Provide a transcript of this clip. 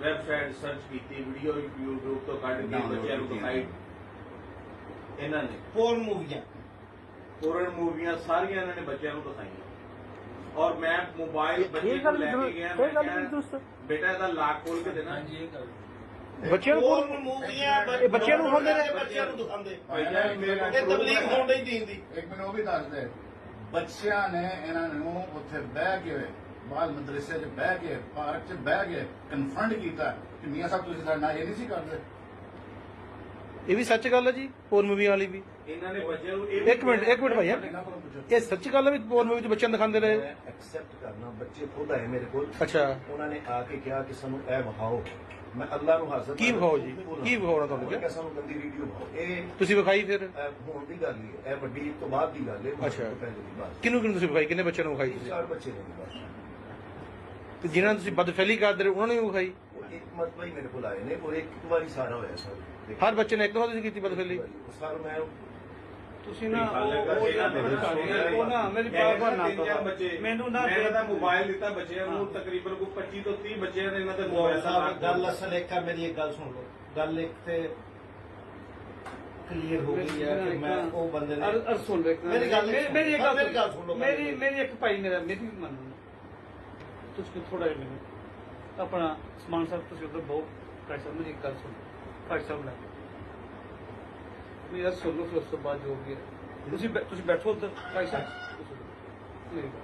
Website search ਕੀਤੀ, video YouTube ਤੋਂ ਕੱਢ ਕੇ ਬੱਚਿਆਂ ਨੂੰ ਦਿਖਾਈ। ਇਹਨਾਂ ਨੇ ਪੋਰਨ ਮੂਵੀਆਂ ਸਾਰੀਆਂ ਇਹਨਾਂ ਨੇ ਬੱਚਿਆਂ ਨੂੰ ਦਿਖਾਈਆਂ। ਔਰ ਮੈਂ ਮੋਬਾਈਲ ਬੱਚੇ ਨੂੰ ਲੈ ਕੇ ਗਿਆ, ਮੈਂ ਕਿਹਾ ਬੇਟਾ ਇਹਦਾ ਲਾਕ ਖੋਲ ਕੇ ਦੇਣਾ। ਬੱਚਿਆਂ ਨੂੰ ਮੂਵੀਆਂ ਬੱਚਿਆਂ ਨੂੰ ਦਿਖਾਉਂਦੇ ਨੇ, ਬੱਚਿਆਂ ਨੂੰ ਦਿਖਾਉਂਦੇ। ਇਹ ਤਬਲੀਗ ਹੋਣ ਡਈ ਦੀਨ ਦੀ। ਇੱਕ ਮੈਨੂੰ ਉਹ ਵੀ ਦੱਸ ਦੇ, ਬੱਚਿਆਂ ਨੇ ਇਹਨਾਂ ਨੂੰ ਉੱਥੇ ਬਹਿ ਕੇ ਬਾਲ ਮਦਰਸੇ 'ਚ ਬਹਿ ਕੇ ਪਾਰਕ 'ਚ ਬਹਿ ਕੇ ਕਨਫਰੰਟ ਕੀਤਾ ਕਿ ਮੀਆਂ ਸਾਹਿਬ ਤੁਸੀਂ ਸਾਡੇ ਨਾਲ ਇਹ ਨਹੀਂ ਸੀ ਕਰਦੇ। ਇਹ ਵੀ ਸੱਚ ਗੱਲ ਹੈ ਜੀ, ਪੋਰਨ ਮੂਵੀ ਵਾਲੀ ਵੀ। ਇਹਨਾਂ ਨੇ ਬੱਚਿਆਂ ਨੂੰ ਇੱਕ ਮਿੰਟ ਭਾਈਆ, ਇਹ ਸੱਚ ਗੱਲ ਹੈ ਵੀ ਪੋਰਨ ਮੂਵੀ 'ਚ ਬੱਚਿਆਂ ਨੂੰ ਦਿਖਾਉਂਦੇ ਰਹੇ? ਐਕਸੈਪਟ ਕਰਨਾ, ਬੱਚੇ ਖੁਦ ਆਏ ਮੇਰੇ ਕੋਲ। ਅੱਛਾ, ਉਹਨਾਂ ਨੇ ਆ ਕੇ ਕਿਹਾ ਕਿ ਸਾਨੂੰ ਇਹ ਵਿਖਾਓ। ਮੈਂ ਅੱਲਾ ਨੂੰ ਹਾਜ਼ਰ ਕੀ ਵਿਖਾਓ ਜੀ, ਕੀ ਵਿਖਾਉਣਾ ਤੁਹਾਨੂੰ? ਕਿ ਸਾਨੂੰ ਗੰਦੀ ਵੀਡੀਓ ਵਿਖਾਓ। ਇਹ ਤੁਸੀਂ ਵਿਖਾਈ ਫਿਰ? ਹੋਣ ਦੀ ਗੱਲ ਹੀ ਹੈ, ਇਹ ਵੱਡੀ ਤੋਂ ਬਾਅਦ ਦੀ ਗੱਲ ਹੈ। ਅੱਛਾ, ਪਹਿਲੇ ਦੀ ਬਾਤ। ਕਿਹਨੂੰ ਤੁਸੀਂ ਵਿਖਾਈ? ਕਿੰਨੇ ਬੱਚਿਆਂ ਨੂੰ ਵਿਖਾਈ ਤੁਸੀਂ? 4 ਬੱਚੇ ਨੇ ਬਸ। ਤੇ ਜਿਨ੍ਹਾਂ ਨੂੰ ਤੁਸੀਂ ਬਦਫੈਲੀ ਕਰਦੇ ਰਹੇ ਉਹਨਾਂ ਨੂੰ ਵੀ ਵਿਖਾਈ? ਇੱਕ ਮਤਲਬ ਹੀ ਮੇਰੇ ਕੋਲ ਆਏ ਨੇ, ਔਰ ਇੱਕ ਵਾਰੀ ਸਾਰਾ ਹੋਇਆ ਸਰ। ਹਰ ਬੱਚੇ ਨੇ ਇੱਕ ਦੋ ਤੁਸੀਂ ਕੀਤੀ ਬਦਫੈਲੀ? ਸਰ ਮੈਂ ਤੁਸੀਂ ਨਾ ਮੇਰੀ ਬਾਬਾ ਨਾ ਮੈਨੂੰ ਨਾ ਇਹਦਾ ਮੋਬਾਈਲ ਦਿੱਤਾ ਬੱਚਿਆਂ ਨੂੰ, ਤਕਰੀਬਨ ਕੋਈ 25 ਤੋਂ 30 ਬੱਚਿਆਂ ਨੇ ਇਹਨਾਂ ਦੇ ਮੋਬਾਈਲ ਸਾਹਿਬ ਗੱਲ ਅਸਲ ਇੱਕ ਆ। ਮੇਰੀ ਇੱਕ ਗੱਲ ਸੁਣ ਲਓ, ਗੱਲ ਇੱਕ ਤੇ ਕਲੀਅਰ ਹੋ ਗਈ ਹੈ ਕਿ ਮੈਂ ਉਹ ਬੰਦੇ ਨੇ ਸੁਣ ਲੈ ਮੇਰੀ ਗੱਲ ਸੁਣ ਲਓ। ਮੇਰੀ ਇੱਕ ਭਾਈ ਮੇਰੀ ਵੀ ਮੰਨੋ, ਤੁਸੀਂ ਥੋੜਾ ਜਿਹਾ ਮੈਨੂੰ ਆਪਣਾ ਸਮਾਨ ਸਾਹਿਬ ਤੁਸੀਂ ਉਧਰ ਬਹੁਤ ਭਾਈ ਸਾਹਿਬ ਮੇਰੀ ਇੱਕ ਗੱਲ ਸੁਣੋ। ਭਾਈ ਸਾਹਿਬ ਲੈ ਮੇਰਾ ਸੁਣ ਲਓ, ਫਿਰ ਉਸ ਤੋਂ ਬਾਅਦ ਜੋ ਵੀ ਹੈ ਤੁਸੀਂ ਬੈਠੋ ਉੱਧਰ ਭਾਈ ਸਾਹਿਬ, ਮੇਰੀ ਗੱਲ